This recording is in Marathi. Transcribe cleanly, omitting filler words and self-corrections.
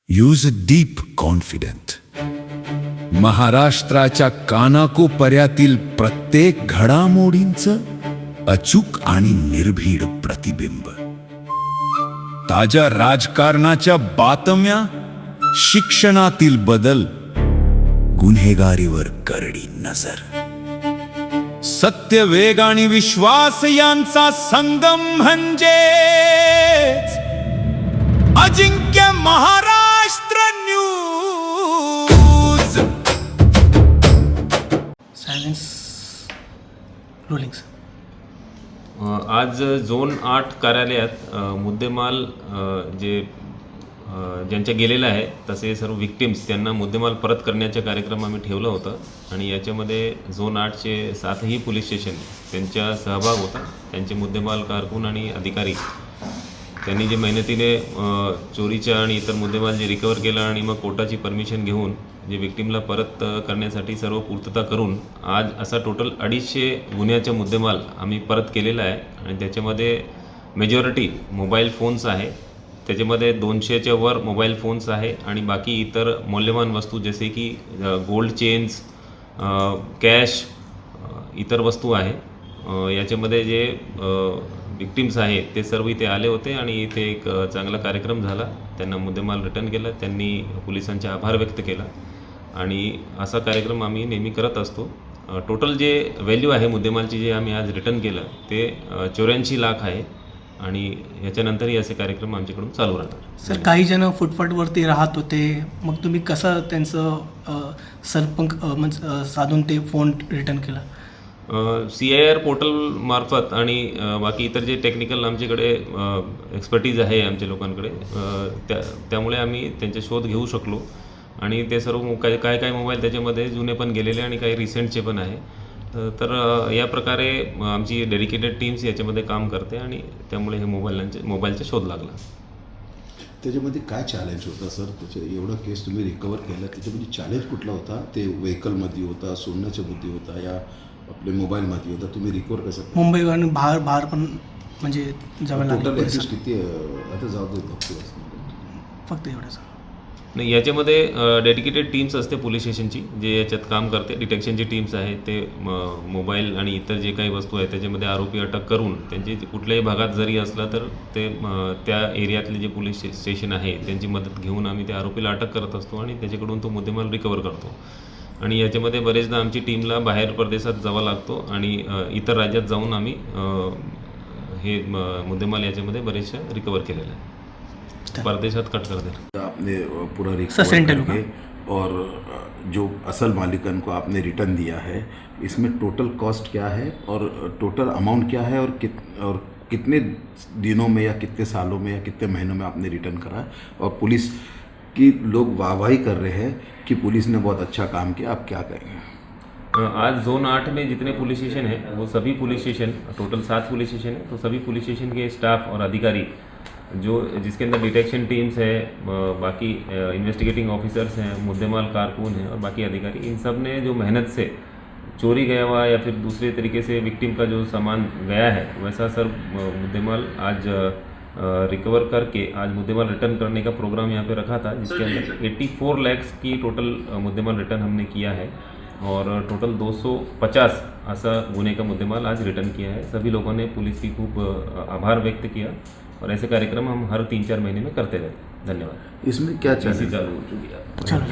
Use deep confident. महाराष्ट्राच्या कानाकोपऱ्यातील प्रत्येक घडामोडींचं अचूक आणि निर्भीड प्रतिबिंब. ताज्या राजकारणाच्या बातम्या, शिक्षणातील बदल, गुन्हेगारीवर करडी नजर. सत्य, वेग आणि विश्वास यांचा संगम म्हणजे अजिंक्य महाराष्ट्र न्यूज. Silence rolling. आज झोन 8 कार्यालयात मुद्देमाल ज्यांच्या गेलेला आहे तसे सर्व विक्टिम्स त्यांना मुद्देमाल परत करण्याचा कार्यक्रम आम्ही ठेवला होता आणि याच्यामध्ये झोन 8चे 7ही पोलीस स्टेशन त्यांचा सहभाग होता. त्यांचे मुद्देमाल कारकून आणि अधिकारी त्यांनी जे मेहनतीने चोरीच्या आणि इतर मुद्देमाल जे रिकवर केला आणि मग कोर्टाची परमिशन घेऊन जे विक्टिमला परत करण्यासाठी सर्व पूर्तता करून आज असा टोटल 250 गुन्ह्याचा मुद्देमाल आम्ही परत केलेला आहे. आणि त्याच्यामध्ये मेजॉरिटी मोबाईल फोन्स आहे. त्याच्यामध्ये 200च्या वर मोबाईल फोन्स आहे आणि बाकी इतर मौल्यवान वस्तू जसे की गोल्ड चेन्स, कॅश, इतर वस्तू आहे. याच्यामध्ये जे विक्टिम्स आहेत ते सर्व इथे आले होते आणि इथे एक चांगला कार्यक्रम झाला. त्यांना मुद्देमाल रिटर्न केला, त्यांनी पोलिसांचे आभार व्यक्त केला आणि असा कार्यक्रम आम्ही नेहमी करत असतो. टोटल जे व्हॅल्यू आहे मुद्देमालची जे आम्ही आज रिटर्न केलं ते 84 लाख आहे आणि याच्यानंतरही असे कार्यक्रम आमच्याकडून चालू राहतात. सर, काही जण फुटपाथवरती राहत होते, मग तुम्ही कसं त्यांचं सरपंच साधून ते फोन रिटर्न केला? CIR पोर्टल मार्फत आणि बाकी इतर जे टेक्निकल आमच्याकडे एक्सपर्टीज आहे आमच्या लोकांकडे, त्यामुळे आम्ही त्यांचे शोध घेऊ शकलो आणि ते सर्व काय मोबाईल त्याच्यामध्ये जुने पण गेलेले आणि काही रिसेंटचे पण आहे. तर या प्रकारे आमची डेडिकेटेड टीम्स याच्यामध्ये काम करते आणि त्यामुळे हे मोबाईलचा शोध लागला. त्याच्यामध्ये काय चॅलेंज होता सर? एवढं केस तुम्ही रिकवर केलं, त्याच्यामध्ये चॅलेंज कुठला होता? ते व्हेकलमध्ये होता, सोडण्याच्या बुद्धी होता, या आपल्या मोबाईलमध्ये होता? तुम्ही रिकवर कसं? मुंबई आणि बाहेर पण म्हणजे जवळ टोटल एक्सेस किती आता जाऊ दे फक्त एवढंच नाही. याच्यामध्ये डेडिकेटेड टीम्स असते पोलीस स्टेशनची जे याच्यात काम करते. डिटेक्शनची टीम्स आहेत ते मोबाईल आणि इतर जे काही वस्तू आहेत त्याच्यामध्ये आरोपी अटक करून त्यांची कुठल्याही भागात जरी असला तर ते त्या एरियातले जे पोलीस स्टेशन आहे त्यांची मदत घेऊन आम्ही त्या आरोपीला अटक करत असतो आणि त्याच्याकडून तो मुद्देमाल रिकवर करतो. आणि याच्यामध्ये बरेचदा आमची टीमला बाहेर परदेशात जावं लागतो आणि इतर राज्यात जाऊन आम्ही हे मुद्देमाल याच्यामध्ये बरेचशा रिकवर केलेला आहे. परदेशात कट कर दे. आपने पूरा रिकवर करके और जो असल मालिकन को आपने रिटर्न दिया है, इसमें टोटल कॉस्ट क्या है और टोटल अमाउंट क्या है और कितने दिनों में या कितने सालों में या कितने महीनों में आपने रिटर्न करा? और पुलिस की लोग वाहवाही कर रहे हैं कि पुलिस ने बहुत अच्छा काम किया, आप क्या कहेंगे? आज जोन 8 में जितने पुलिस स्टेशन है वो सभी police station, total 7 police station है, तो सभी पुलिस स्टेशन के स्टाफ और अधिकारी जिसके अंदर डिटेक्शन टीम्स है, बाकी इन्वेस्टिगेटिंग ऑफिसर्स हैं, मुद्देमाल कारकून हैं और बाकी अधिकारी, इन सब ने जो मेहनत से चोरी गया हुआ या फिर दूसरे तरीके से विक्टिम का जो सामान गया है वैसा सर मुद्देमाल आज रिकवर करके आज मुद्देमाल रिटर्न करने का प्रोग्राम यहाँ पे रखा था, जिसके अंदर 84 लाख की टोटल मुद्देमाल रिटर्न हमने किया है और टोटल 250 ऐसा गुने का मुद्देमाल आज रिटर्न किया है. सभी लोगों ने पुलिस की खूब आभार व्यक्त किया और ऐसे कार्यक्रम हम हर 3-4 महीने में करते रहते हैं. धन्यवाद. इसमें क्या चालू हो चुकी है. चलो.